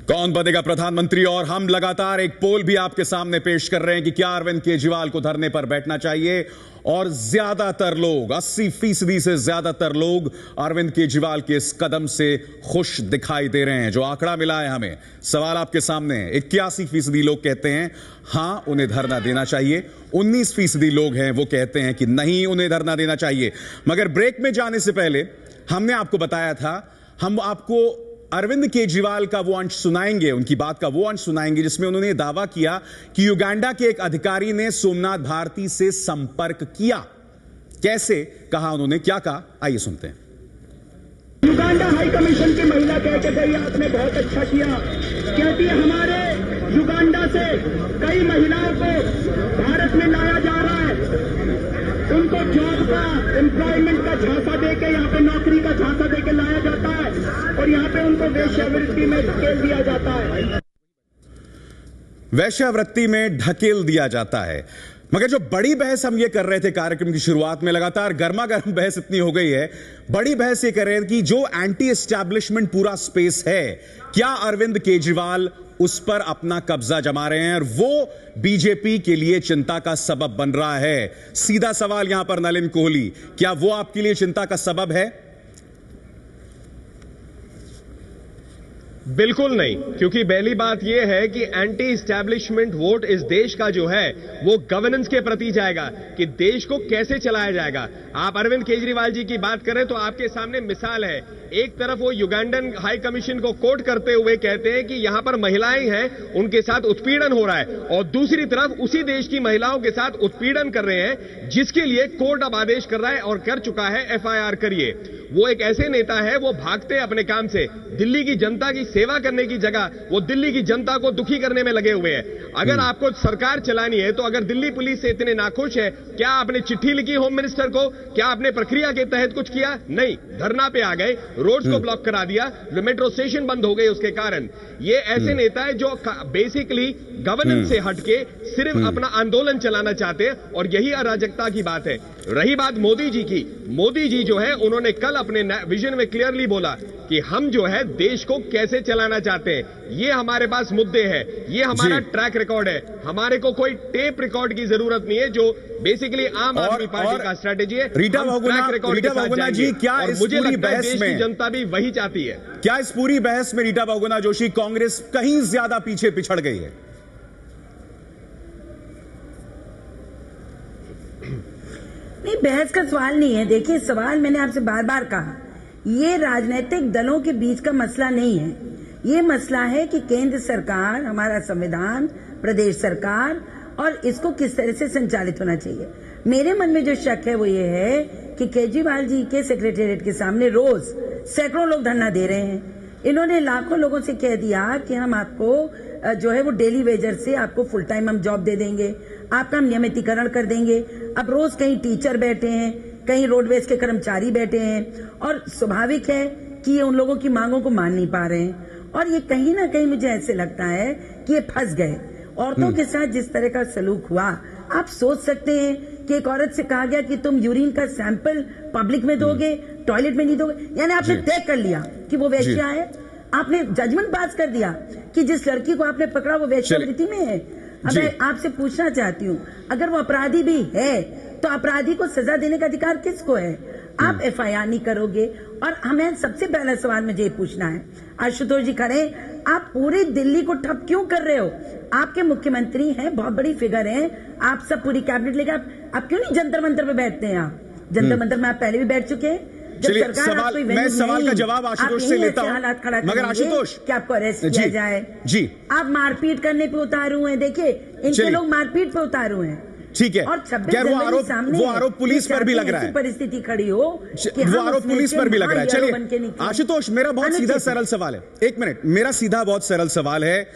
A: कौन बनेगा प्रधानमंत्री? और हम लगातार एक पोल भी आपके सामने पेश कर रहे हैं कि क्या अरविंद केजरीवाल को धरने पर बैठना चाहिए, और ज्यादातर लोग, 80% से ज्यादातर लोग अरविंद केजरीवाल के इस कदम से खुश दिखाई दे रहे हैं। जो आंकड़ा मिला है हमें, सवाल आपके सामने, 81% लोग कहते हैं हां उन्हें धरना देना चाहिए, 19% लोग हैं वो कहते हैं कि नहीं उन्हें धरना देना चाहिए। मगर ब्रेक में जाने से पहले हमने आपको बताया था, हम आपको अरविंद केजरीवाल का वो अंश सुनाएंगे, उनकी बात का वो अंश सुनाएंगे जिसमें उन्होंने दावा किया कि युगांडा के एक अधिकारी ने सोमनाथ भारती से संपर्क किया। कैसे कहा उन्होंने, क्या कहा, आइए सुनते हैं।
M: युगांडा हाई कमीशन की महिला कहते गई, आपने बहुत अच्छा किया, कहती है हमारे युगांडा से कई महिलाओं को भारत में लाया का एम्प्लॉयमेंट का झांसा देके, यहाँ पे नौकरी का झांसा देके लाया जाता है और यहाँ पे उनको वेश्यावृत्ति में धकेल दिया जाता है।
A: वेश्यावृत्ति में ढकेल दिया जाता है। मगर जो बड़ी बहस हम ये कर रहे थे कार्यक्रम की शुरुआत में, लगातार गर्मा गर्म बहस इतनी हो गई है, बड़ी बहस ये कर रहे हैं कि जो एंटी एस्टैब्लिशमेंट पूरा स्पेस है, क्या अरविंद केजरीवाल उस पर अपना कब्जा जमा रहे हैं और वो बीजेपी के लिए चिंता का सबब बन रहा है? सीधा सवाल यहां पर नलिन कोहली, क्या वो आपके लिए चिंता का सबब है?
K: बिल्कुल नहीं, क्योंकि पहली बात यह है कि एंटी इस्टेब्लिशमेंट वोट इस देश का जो है वो गवर्नेंस के प्रति जाएगा कि देश को कैसे चलाया जाएगा। आप अरविंद केजरीवाल जी की बात करें तो आपके सामने मिसाल है, एक तरफ वो युगांडन हाई कमीशन को कोट करते हुए कहते हैं कि यहां पर महिलाएं हैं, उनके साथ उत्पीड़न हो रहा है, और दूसरी तरफ उसी देश की महिलाओं के साथ उत्पीड़न कर रहे हैं, जिसके लिए कोर्ट अब आदेश कर रहा है और कर चुका है, FIR करिए। वो एक ऐसे नेता है, वो भागते अपने काम से, दिल्ली की जनता की सेवा करने की जगह वो दिल्ली की जनता को दुखी करने में लगे हुए हैं। अगर आपको सरकार चलानी है तो अगर दिल्ली पुलिस से इतने नाखुश है, क्या आपने चिट्ठी लिखी होम मिनिस्टर को? क्या आपने प्रक्रिया के तहत कुछ किया? नहीं, धरना पे आ गए, रोड्स को ब्लॉक करा दिया, मेट्रो स्टेशन बंद हो गए उसके कारण। ये ऐसे नेता है जो बेसिकली गवर्नेंस से हटके सिर्फ अपना आंदोलन चलाना चाहते हैं, और यही अराजकता की बात है। रही बात मोदी जी की, मोदी जी जो है उन्होंने कल अपने विजन में क्लियरली बोला कि हम जो है देश को कैसे चलाना चाहते हैं, ये हमारे पास मुद्दे हैं, ये हमारा ट्रैक रिकॉर्ड है। हमारे को कोई टेप रिकॉर्ड की जरूरत नहीं है, जो बेसिकली आम आदमी पार्टी का स्ट्रेटेजी है।
A: रीटा बहुगुणा जी, क्या इस पूरी बहस में
K: जनता भी वही चाहती है?
A: क्या इस पूरी बहस में रीटा बहुगुणा जोशी कांग्रेस कहीं ज्यादा पीछे पिछड़ गई है?
L: नहीं, बहस का सवाल नहीं है। देखिए, सवाल मैंने आपसे बार बार कहा, ये राजनीतिक दलों के बीच का मसला नहीं है। ये मसला है कि केंद्र सरकार, हमारा संविधान, प्रदेश सरकार, और इसको किस तरह से संचालित होना चाहिए। मेरे मन में जो शक है वो ये है कि केजरीवाल जी के सेक्रेटेरिएट के सामने रोज सैकड़ों लोग धरना दे रहे हैं। इन्होंने लाखों लोगों से कह दिया कि हम आपको जो है वो डेली वेजर से आपको फुल टाइम हम जॉब दे देंगे, आपका हम नियमितीकरण कर देंगे। अब रोज कहीं टीचर बैठे हैं, कहीं रोडवेज के कर्मचारी बैठे हैं, और स्वाभाविक है कि ये उन लोगों की मांगों को मान नहीं पा रहे हैं। और ये कहीं ना कहीं मुझे ऐसे लगता है कि ये फंस गए। औरतों के साथ जिस तरह का सलूक हुआ, आप सोच सकते हैं कि एक औरत से कहा गया कि तुम यूरिन का सैंपल पब्लिक में दोगे, टॉयलेट में नहीं दोगे, यानी आपने तय कर लिया कि वो वेश्या है। आपने जजमेंट पास कर दिया कि जिस लड़की को आपने पकड़ा वो वेश्यावृत्ति में है। अब मैं आपसे पूछना चाहती हूँ, अगर वो अपराधी भी है तो अपराधी को सजा देने का अधिकार किसको है? आप FIR नहीं करोगे। और हमें सबसे पहला सवाल मुझे ये पूछना है, आशुतोष जी खड़े, आप पूरी दिल्ली को ठप क्यों कर रहे हो? आपके मुख्यमंत्री हैं, बहुत बड़ी फिगर हैं, आप सब पूरी कैबिनेट लेकर आप क्यों नहीं जंतर मंतर पे बैठते हैं? आप जंतर मंतर में आप पहले भी बैठ चुके हैं।
A: चलिए, मैं सवाल का जवाब आशुतोष से लेता हूं, मगर आशुतोष
L: क्या आपको अरेस्ट किया जाए?
A: जी,
L: आप मारपीट करने पे उतार हुए हैं। देखिए, इनके लोग मारपीट पे उतार हुए हैं।
A: ठीक है,
L: और 26 जनवरी सामने
A: वो आरोप पुलिस पर भी लग रहा है,
L: परिस्थिति खड़ी हो,
A: वो आरोप पुलिस पर भी लग रहा है। चलिए आशुतोष, मेरा बहुत सीधा सरल सवाल है, एक मिनट, मेरा सीधा बहुत सरल सवाल है।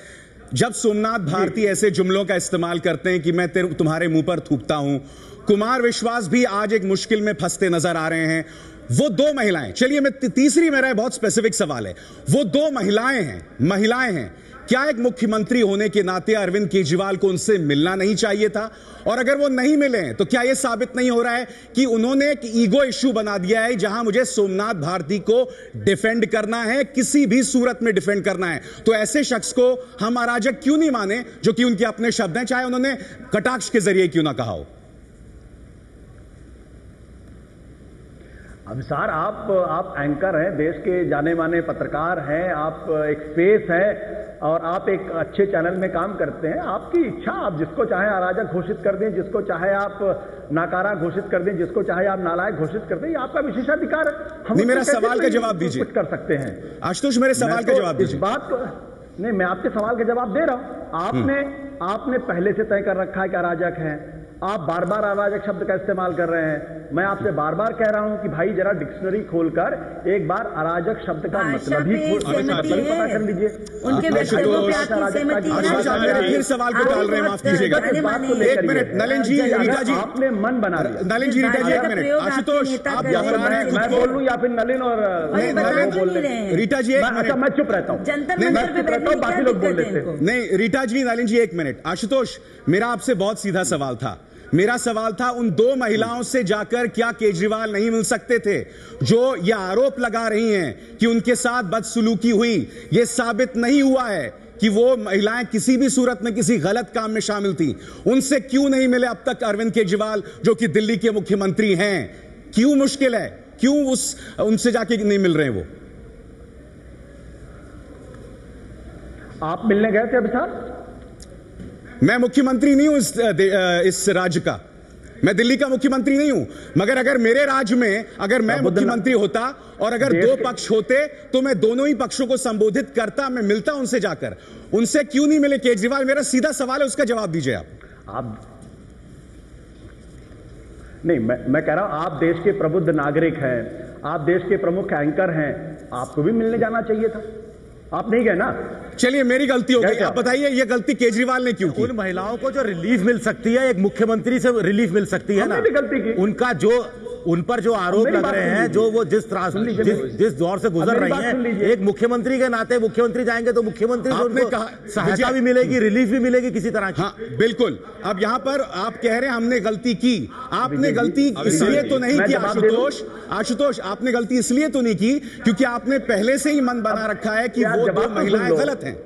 A: जब सोमनाथ भारती ऐसे जुमलों का इस्तेमाल करते हैं कि मैं तुम्हारे मुंह पर थूकता हूं, कुमार विश्वास भी आज एक मुश्किल में फंसते नजर आ रहे हैं। वो दो महिलाएं, चलिए मैं तीसरी, मेरा बहुत स्पेसिफिक सवाल है, वो दो महिलाएं हैं, क्या एक मुख्यमंत्री होने के नाते अरविंद केजरीवाल को उनसे मिलना नहीं चाहिए था? और अगर वो नहीं मिले तो क्या यह साबित नहीं हो रहा है कि उन्होंने एक ईगो इश्यू बना दिया है, जहां मुझे सोमनाथ भारती को डिफेंड करना है, किसी भी सूरत में डिफेंड करना है, तो ऐसे शख्स को हम अराजक क्यों नहीं माने, जो कि उनके अपने शब्द हैं, चाहे उन्होंने कटाक्ष के जरिए क्यों ना कहा हो?
I: अब सर, आप एंकर हैं, देश के जाने माने पत्रकार हैं, आप एक फेस है और आप एक अच्छे चैनल में काम करते हैं। आपकी इच्छा, आप जिसको चाहे अराजक घोषित कर दें, जिसको चाहे आप नाकारा घोषित कर दें, जिसको चाहे आप नालायक घोषित कर दें, ये आपका विशेषाधिकार है। हम
A: मेरा सवाल का जवाब दीजिए,
I: कुछ कर सकते हैं।
A: आशुतोष, मेरे सवाल का जवाब दीजिए।
I: इस बात को नहीं, मैं आपके सवाल का जवाब दे रहा हूं। आपने पहले से तय कर रखा है कि अराजक हैं, आप बार बार अराजक शब्द का इस्तेमाल कर रहे हैं। मैं आपसे बार बार कह रहा हूं कि भाई जरा डिक्शनरी खोलकर एक बार अराजक शब्द का मतलब ही पता कर लीजिए।
L: उनके व्यक्तित्व पे आपकी सहमति है।
A: फिर सवाल को डाल रहे हैं, माफ कीजिएगा। एक मिनट नलिन जी, रीटा जी,
I: आपने मन बना लिया।
A: नलिन जी, रीटा जी, एक मिनट। आशुतोष, आप दोहरा रहे हैं।
I: मैं बोल लूं या फिर नलिन और
A: रीटा जी,
I: अच्छा मैं चुप रहता हूं, बाकी लोग बोल लेते हैं।
A: नहीं रीटा जी, नलिन जी, एक मिनट। आशुतोष, मेरा आपसे बहुत सीधा सवाल था। मेरा सवाल था उन दो महिलाओं से जाकर क्या केजरीवाल नहीं मिल सकते थे जो ये आरोप लगा रही हैं कि उनके साथ बदसलूकी हुई। ये साबित नहीं हुआ है कि वो महिलाएं किसी भी सूरत में किसी गलत काम में शामिल थी। उनसे क्यों नहीं मिले अब तक अरविंद केजरीवाल जो कि दिल्ली के मुख्यमंत्री हैं? क्यों मुश्किल है? क्यों उनसे जाके नहीं मिल रहे हैं वो?
I: आप मिलने गए थे अभी साहब?
A: मैं मुख्यमंत्री नहीं हूं इस राज्य का, मैं दिल्ली का मुख्यमंत्री नहीं हूं। मगर अगर मेरे राज्य में अगर मैं मुख्यमंत्री होता और अगर दो पक्ष होते तो मैं दोनों ही पक्षों को संबोधित करता, मैं मिलता उनसे जाकर। उनसे क्यों नहीं मिले केजरीवाल? मेरा सीधा सवाल है, उसका जवाब दीजिए आप।
I: नहीं, मैं कह रहा हूं आप देश के प्रबुद्ध नागरिक हैं, आप देश के प्रमुख एंकर हैं, आपको भी मिलने जाना चाहिए था। आप नहीं गए ना?
A: चलिए मेरी गलती हो गई, आप बताइए ये गलती केजरीवाल ने क्यों की?
J: उन महिलाओं को जो रिलीफ मिल सकती है, एक मुख्यमंत्री से रिलीफ मिल सकती है ना,
I: भी गलती की।
J: उनका जो उन पर जो आरोप लग रहे हैं, जो वो जिस दौर से गुजर रही हैं, एक मुख्यमंत्री के नाते मुख्यमंत्री जाएंगे तो मुख्यमंत्री से उनको सहायता भी मिलेगी, रिलीफ भी मिलेगी किसी तरह की।
A: हाँ बिल्कुल। अब यहाँ पर आप कह रहे हैं हमने गलती की। आपने गलती इसलिए तो नहीं की आशुतोष, आपने गलती इसलिए तो नहीं की क्योंकि आपने पहले से ही मन बना रखा है कि वो दो महिलाएं गलत हैं।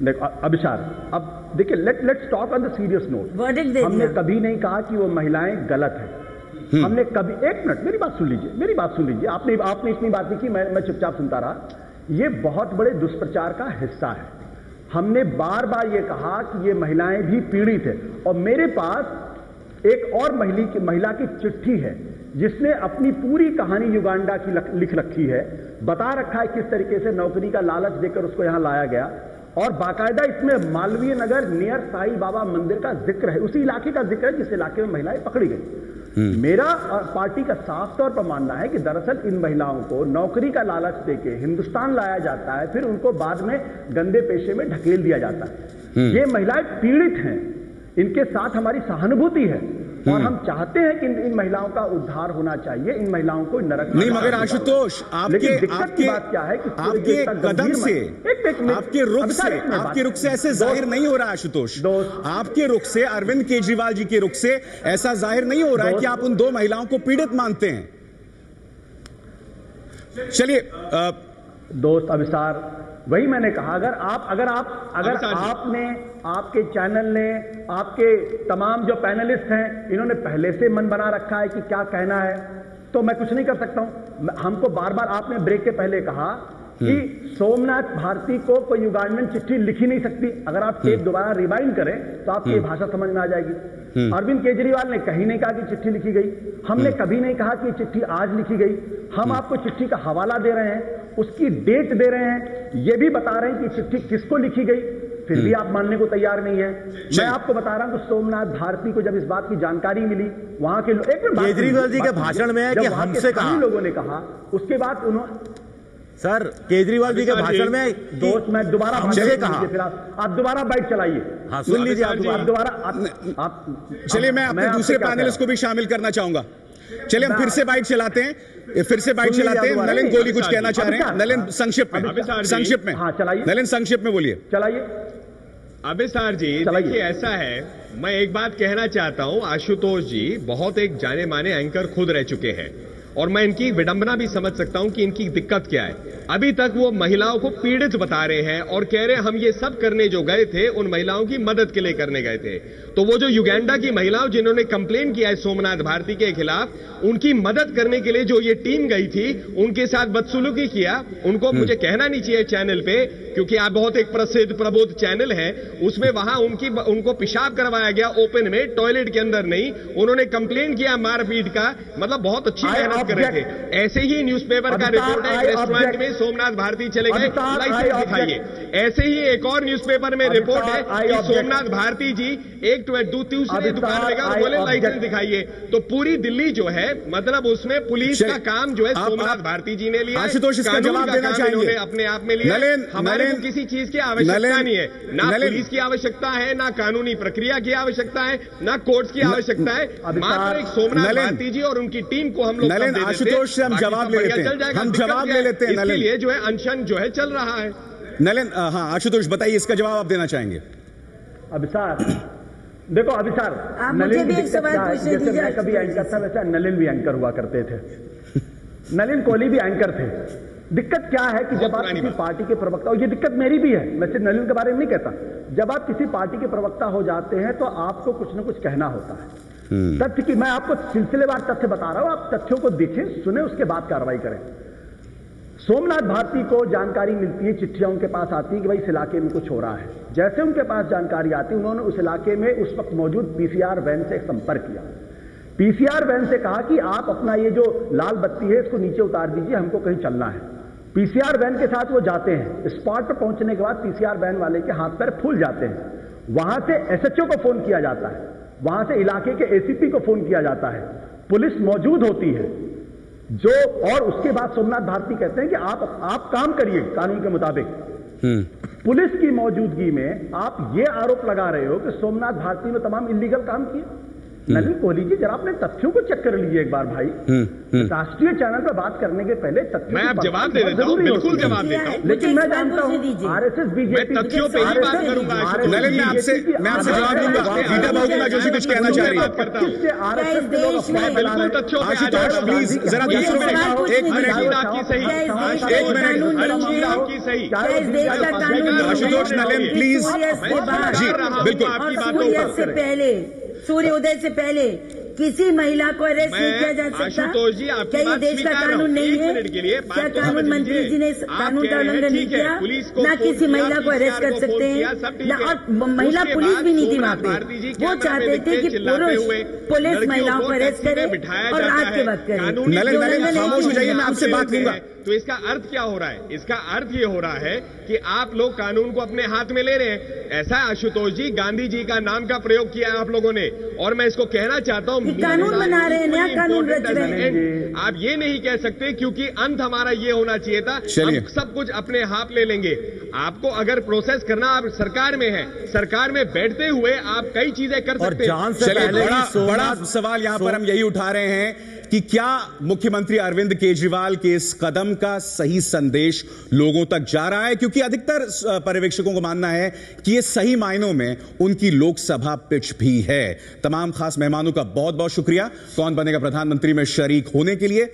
I: देखो अभिसार, अब देखिए let's talk on the serious note. हमने कभी नहीं कहा कि वो महिलाएं गलत हैं। हमने कभी, एक मिनट मेरी बात सुन लीजिए। आपने इतनी बात नहीं की, मैं चुपचाप सुनता रहा। ये बहुत बड़े दुष्प्रचार का हिस्सा है। हमने बार बार ये कहा कि ये महिलाएं भी पीड़ित है, और मेरे पास एक और महिला की चिट्ठी है जिसने अपनी पूरी कहानी युगांडा की लिख रखी है, बता रखा है किस तरीके से नौकरी का लालच देकर उसको यहां लाया गया, और बाकायदा इसमें मालवीय नगर नियर साई बाबा मंदिर का जिक्र है, उसी इलाके का जिक्र है जिस इलाके में महिलाएं पकड़ी गई। मेरा पार्टी का साफ तौर पर मानना है कि दरअसल इन महिलाओं को नौकरी का लालच देके हिंदुस्तान लाया जाता है, फिर उनको बाद में गंदे पेशे में ढकेल दिया जाता है। ये महिलाएं पीड़ित हैं, इनके साथ हमारी सहानुभूति है, और हम चाहते हैं कि इन महिलाओं का उद्धार होना चाहिए, इन महिलाओं को नरक
A: नहीं। मगर आशुतोष, आपके
I: बात क्या है कि
A: आपके कदम से, आपके रुख से ऐसे जाहिर नहीं हो रहा है आशुतोष, आपके रुख से, अरविंद केजरीवाल जी के रुख से ऐसा जाहिर नहीं हो रहा है कि आप उन दो महिलाओं को पीड़ित मानते हैं। चलिए
I: दोस्त अभिसार, वही मैंने कहा, अगर आपने, आपके चैनल ने, आपके तमाम जो पैनलिस्ट हैं, इन्होंने पहले से मन बना रखा है कि क्या कहना है, तो मैं कुछ नहीं कर सकता हूं। हमको बार बार आपने ब्रेक के पहले कहा कि सोमनाथ भारती को कोई युगांडन चिट्ठी लिखी नहीं सकती। अगर आप टेप दोबारा रिवाइंड करें तो आपकी ये भाषा समझ में आ जाएगी। अरविंद केजरीवाल ने कहीं नहीं कहा कि चिट्ठी लिखी गई, हमने कभी नहीं कहा कि चिट्ठी आज लिखी गई। हम आपको चिट्ठी का हवाला दे रहे हैं, उसकी डेट दे रहे हैं, ये भी बता रहे हैं कि चिट्ठी किसको लिखी गई, फिर भी आप मानने को तैयार नहीं है। मैं आपको बता रहा हूं कि सोमनाथ भारती को जब इस बात की जानकारी मिली, वहां के
J: केजरीवाल जी के भाषण में है कि हमसे कहा,
I: लोगों ने कहा, उसके बाद उन्होंने,
J: सर केजरीवाल जी के भाषण में
I: दोस्त, मैं दोबारा हमसे कहा, फिर आप दोबारा बाइट चलाइए।
J: हाँ सुन लीजिए,
I: आप दोबारा आप
A: चलिए, मैं अपने दूसरे पैनलिस्ट को भी शामिल करना चाहूंगा। चलिए हम फिर से बाइट चलाते हैं, नलिन गोली कुछ कहना चाह रहे हैं। नलिन संक्षिप्त में,
I: हाँ चलाइए।
A: नलिन संक्षिप्त में बोलिए।
I: चलाइए।
K: अभिसार जी, देखिए ऐसा है, मैं एक बात कहना चाहता हूं, आशुतोष जी बहुत एक जाने माने एंकर खुद रह चुके हैं, और मैं इनकी विडंबना भी समझ सकता हूं कि इनकी दिक्कत क्या है। अभी तक वो महिलाओं को पीड़ित बता रहे हैं और कह रहे हैं हम ये सब करने जो गए थे उन महिलाओं की मदद के लिए करने गए थे। तो वो जो युगांडा की महिलाओं जिन्होंने कंप्लेन किया है सोमनाथ भारती के खिलाफ, उनकी मदद करने के लिए जो ये टीम गई थी, उनके साथ बदसलूकी किया, उनको मुझे कहना नहीं चाहिए चैनल पे, क्योंकि आप बहुत एक प्रसिद्ध प्रबोध चैनल है, उसमें वहां उनको पेशाब करवाया गया ओपन में, टॉयलेट के अंदर नहीं। उन्होंने कंप्लेन किया मारपीट का, मतलब बहुत अच्छी मेहनत कर रहे थे। ऐसे ही न्यूज़पेपर का रिपोर्ट है, रेस्टोरेंट में सोमनाथ भारती चले गए, लाइसेंस दिखाइए। ऐसे ही एक और न्यूज़पेपर में रिपोर्ट है कि सोमनाथ भारती जी एक दूसरी दुकान में गए, बोले लाइसेंस दिखाइए। तो पूरी दिल्ली जो है, मतलब उसमें पुलिस का काम जो है सोमनाथ भारती जी ने लिया,
A: आशुतोष इसका जवाब देना चाहिए,
K: अपने आप में लिया। हमारे को किसी चीज की आवश्यकता नहीं है, ना पुलिस की आवश्यकता है, ना कानूनी प्रक्रिया की आवश्यकता है, ना कोर्ट की आवश्यकता है। मात्र एक सोमनाथ भारती जी और उनकी टीम को हम लोग
A: आशुतोष से हम जवाब ले लेते हैं, हम जवाब ले लेते हैं।
K: इसके लिए जो है अनशन जो है चल रहा है।
A: नलिन, हाँ आशुतोष बताइए, इसका जवाब आप देना चाहेंगे?
I: अभिसार, देखो अभिसार,
L: मुझे भी एक सवाल पूछने दीजिए।
I: मैं कभी एंकर था, वैसे नलिन भी एंकर हुआ करते थे, नलिन कोहली भी एंकर थे। दिक्कत क्या है कि जब आप किसी पार्टी के प्रवक्ता, और ये दिक्कत मेरी भी है, मैं सिर्फ नलिन के बारे में नहीं कहता, जब आप किसी पार्टी के प्रवक्ता हो जाते हैं तो आपको कुछ न कुछ कहना होता है। तथ्य की मैं आपको सिलसिलेवार तथ्य बता रहा हूं, आप तथ्यों को देखें, सुने, उसके बाद कार्रवाई करें। सोमनाथ भारती को जानकारी मिलती है, चिट्ठियां उनके पास आती है कि भाई इस इलाके में कुछ हो रहा है। जैसे उनके पास जानकारी आती, उन्होंने उस इलाके में उस वक्त मौजूद पीसीआर वैन से संपर्क किया। पीसीआर वैन से कहा कि आप अपना ये जो लाल बत्ती है इसको नीचे उतार दीजिए, हमको कहीं चलना है। पीसीआर वैन के साथ वो जाते हैं। स्पॉट पर पहुंचने के बाद पीसीआर वैन वाले के हाथ पैर फूल जाते हैं। वहां से एसएचओ को फोन किया जाता है, वहां से इलाके के एसीपी को फोन किया जाता है, पुलिस मौजूद होती है जो, और उसके बाद सोमनाथ भारती कहते हैं कि आप काम करिए कानून के मुताबिक। पुलिस की मौजूदगी में आप ये आरोप लगा रहे हो कि सोमनाथ भारती ने तमाम इलीगल काम किए। नलिन कोहली जी, जरा अपने तथ्यों को चेक कर लीजिए एक बार भाई। राष्ट्रीय चैनल पर बात करने के पहले तथ्यों,
K: मैं आप जवाब दे देता हूं, बिल्कुल जवाब देता हूं,
I: लेकिन मैं जानता हूं आरएसएस बीजेपी
K: तथ्यों पे ही बात करूंगा।
A: नलिन, मैं आपसे जवाब दूंगा। रीटा बहुगुणा जोशी कुछ कहना चाह रही है।
K: बिल्कुल तथ्यों पे
A: आशुतोष प्लीज जरा दूसरों में एक मिनट
K: आपकी सही, आपकी सही।
A: आशुतोष, नलिन प्लीज जी, बिल्कुल
K: आपकी बातों
L: से पहले, सूर्योदय से पहले किसी महिला को अरेस्ट नहीं किया जा सकता।
K: आशुतोष जी, आपकी
L: क्या ये देश का कानून नहीं है? क्या कानून मंत्री जी ने कानून का उल्लंघन नहीं किया? ना किसी महिला को अरेस्ट कर सकते हैं ना, और महिला पुलिस भी नहीं थी वहाँ पे। वो चाहते थे कि पुलिस महिलाओं को अरेस्ट करे और रात के वक्त करे।
A: नलिन खामोश हो जाइए, मैं आपसे बात लूंगा।
K: तो इसका अर्थ क्या हो रहा है? इसका अर्थ ये हो रहा है कि आप लोग कानून को अपने हाथ में ले रहे हैं। ऐसा आशुतोष जी, गांधी जी का नाम का प्रयोग किया है आप लोगों ने, और मैं इसको कहना चाहता हूं,
L: कानून बना रहे हैं, नया कानून रच रहे हैं।
K: आप ये नहीं कह सकते क्योंकि अंत हमारा ये होना चाहिए था, हम सब कुछ अपने हाथ ले लेंगे। आपको अगर प्रोसेस करना, आप सरकार में है, सरकार में बैठते हुए आप कई चीजें कर सकते हैं।
A: बड़ा सवाल यहां पर हम यही उठा रहे हैं कि क्या मुख्यमंत्री अरविंद केजरीवाल के इस कदम का सही संदेश लोगों तक जा रहा है, क्योंकि अधिकतर पर्यवेक्षकों को मानना है कि ये सही मायनों में उनकी लोकसभा पिच भी है। तमाम खास मेहमानों का बहुत बहुत शुक्रिया कौन बनेगा प्रधानमंत्री में शरीक होने के लिए।